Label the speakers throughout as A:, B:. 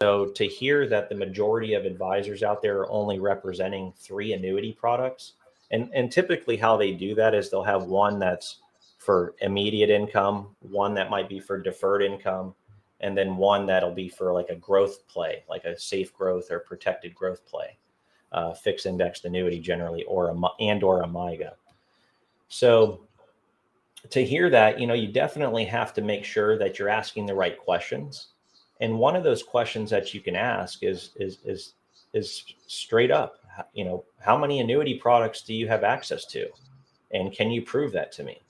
A: So to hear that the majority of advisors out there are only representing 3 annuity products, and typically how they do that is they'll have one that's for immediate income, one that might be for deferred income, and then one that'll be for like a growth play, like a safe growth or protected growth play, fixed indexed annuity generally, or or a MIGA. So to hear that, you definitely have to make sure that you're asking the right questions. And one of those questions that you can ask is straight up, how many annuity products do you have access to? And can you prove that to me?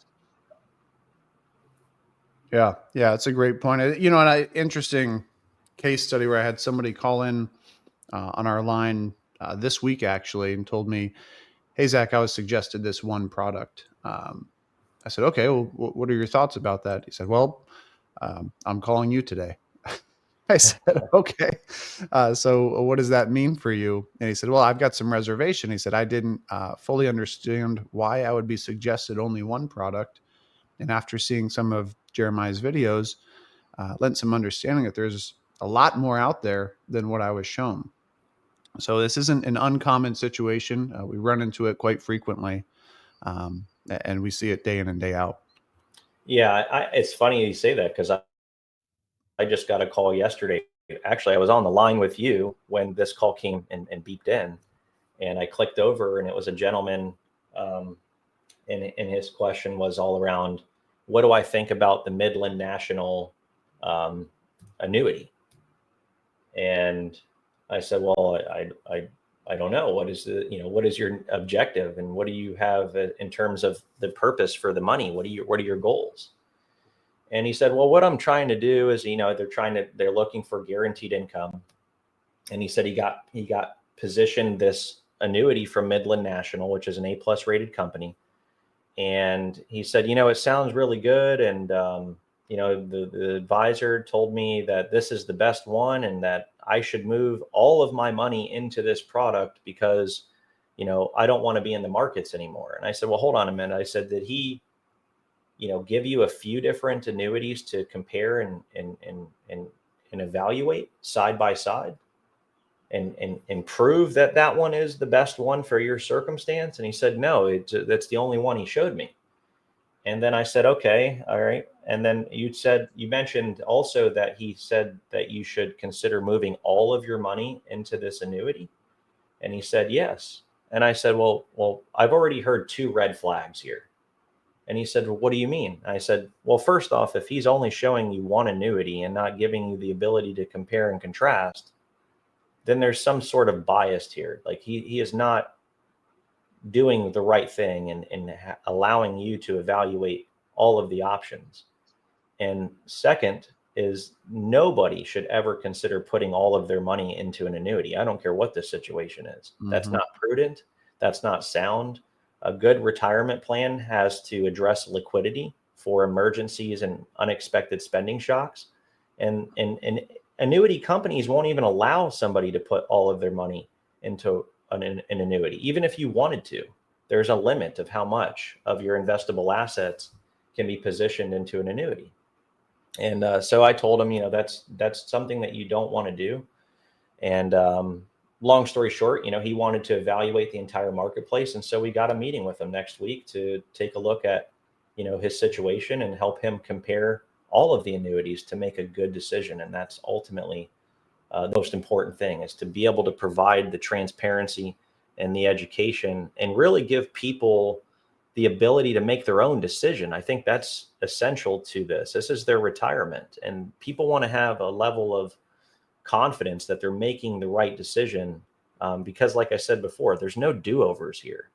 B: Yeah. Yeah. It's a great point. And interesting case study where I had somebody call in on our line this week actually and told me, "Hey, Zach, I was suggested this one product." I said, "Okay, well, what are your thoughts about that?" He said, "Well, I'm calling you today." I said, "Okay, so what does that mean for you?" And he said, "Well, I've got some reservation." He said, "I didn't fully understand why I would be suggested only one product. And after seeing some of Jeremiah's videos, lent some understanding that there's a lot more out there than what I was shown." So this isn't an uncommon situation. We run into it quite frequently, and we see it day in and day out.
A: Yeah, it's funny you say that because I just got a call yesterday. Actually, I was on the line with you when this call came and beeped in, and I clicked over, and it was a gentleman. Um, and his question was all around, what do I think about the Midland National um, annuity? And I said, well, I don't know. What is your objective, and what do you have in terms of the purpose for the money? What are your goals? And he said, well, what I'm trying to do is, they're looking for guaranteed income. And he said he got positioned this annuity from Midland National, which is an A+ rated company. And he said, it sounds really good. And, the advisor told me that this is the best one and that I should move all of my money into this product because, I don't want to be in the markets anymore. And I said, well, hold on a minute. I said, did he, give you a few different annuities to compare and evaluate side by side and prove that that one is the best one for your circumstance? And he said, no, that's the only one he showed me. And then I said, okay, all right. And then you mentioned also that he said that you should consider moving all of your money into this annuity. And he said, yes. And I said, well, I've already heard 2 red flags here. And he said, well, what do you mean? I said, well, first off, if he's only showing you one annuity and not giving you the ability to compare and contrast, then there's some sort of bias here. Like he is not doing the right thing and allowing you to evaluate all of the options. And second is nobody should ever consider putting all of their money into an annuity. I don't care what the situation is. That's
B: Hmm.
A: not prudent. That's not sound. A good retirement plan has to address liquidity for emergencies and unexpected spending shocks. And annuity companies won't even allow somebody to put all of their money into an annuity, even if you wanted to. There's a limit of how much of your investable assets can be positioned into an annuity. And so I told him, that's something that you don't want to do. And long story short, he wanted to evaluate the entire marketplace, and so we got a meeting with him next week to take a look at, his situation and help him compare all of the annuities to make a good decision. And that's ultimately the most important thing, is to be able to provide the transparency and the education and really give people the ability to make their own decision. I think that's essential to this. This is their retirement, and people want to have a level of confidence that they're making the right decision. Because, like I said before, there's no do-overs here.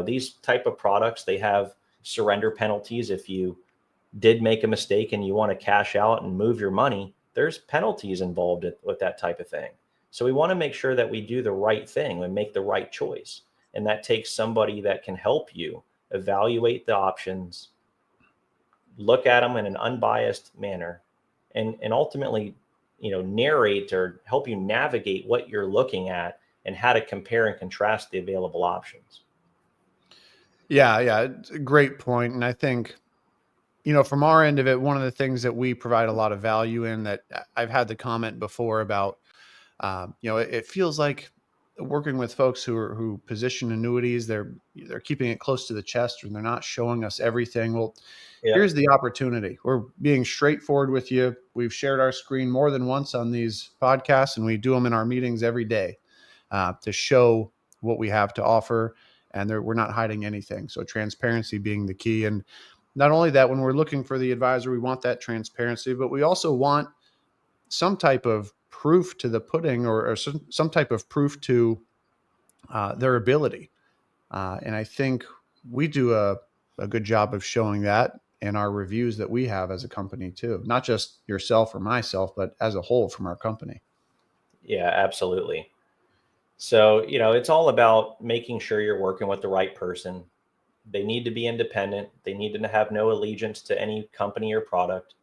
A: These type of products, they have surrender penalties. If you did make a mistake and you want to cash out and move your money, there's penalties involved with that type of thing. So we want to make sure that we do the right thing and make the right choice. And that takes somebody that can help you evaluate the options, look at them in an unbiased manner, and ultimately, narrate or help you navigate what you're looking at and how to compare and contrast the available options.
B: Yeah, yeah, it's a great point. And I think, from our end of it, one of the things that we provide a lot of value in that I've had the comment before about It feels like working with folks who position annuities, they're keeping it close to the chest, and they're not showing us everything. Well,
A: Yeah.
B: here's the opportunity. We're being straightforward with you. We've shared our screen more than once on these podcasts, and we do them in our meetings every day to show what we have to offer. And we're not hiding anything. So transparency being the key. And not only that, when we're looking for the advisor, we want that transparency, but we also want some type of proof to the pudding, or some type of proof to their ability. And I think we do a good job of showing that in our reviews that we have as a company too, not just yourself or myself, but as a whole from our company.
A: Yeah, absolutely. So, it's all about making sure you're working with the right person. They need to be independent. They need to have no allegiance to any company or product.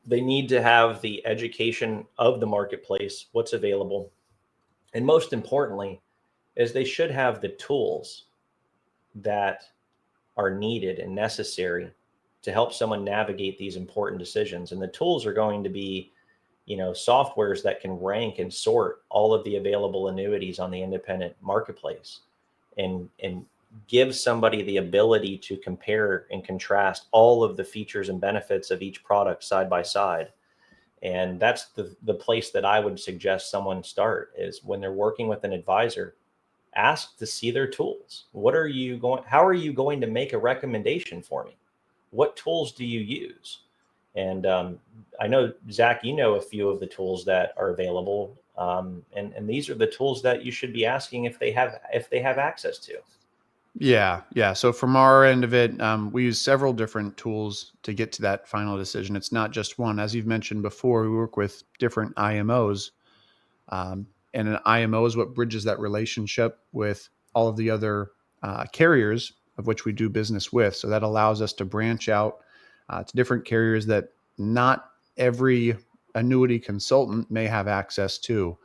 A: They need to have the education of the marketplace, what's available. And most importantly, is they should have the tools that are needed and necessary to help someone navigate these important decisions. And the tools are going to be, softwares that can rank and sort all of the available annuities on the independent marketplace, and give somebody the ability to compare and contrast all of the features and benefits of each product side by side. And that's the place that I would suggest someone start, is when they're working with an advisor. Ask to see their tools. How are you going to make a recommendation for me? What tools do you use? And I know, Zach, you know a few of the tools that are available, and these are the tools that you should be asking if they have access to.
B: Yeah, yeah. So from our end of it, we use several different tools to get to that final decision. It's not just one. As you've mentioned before, we work with different IMOs. And an IMO is what bridges that relationship with all of the other carriers of which we do business with. So that allows us to branch out to different carriers that not every annuity consultant may have access to.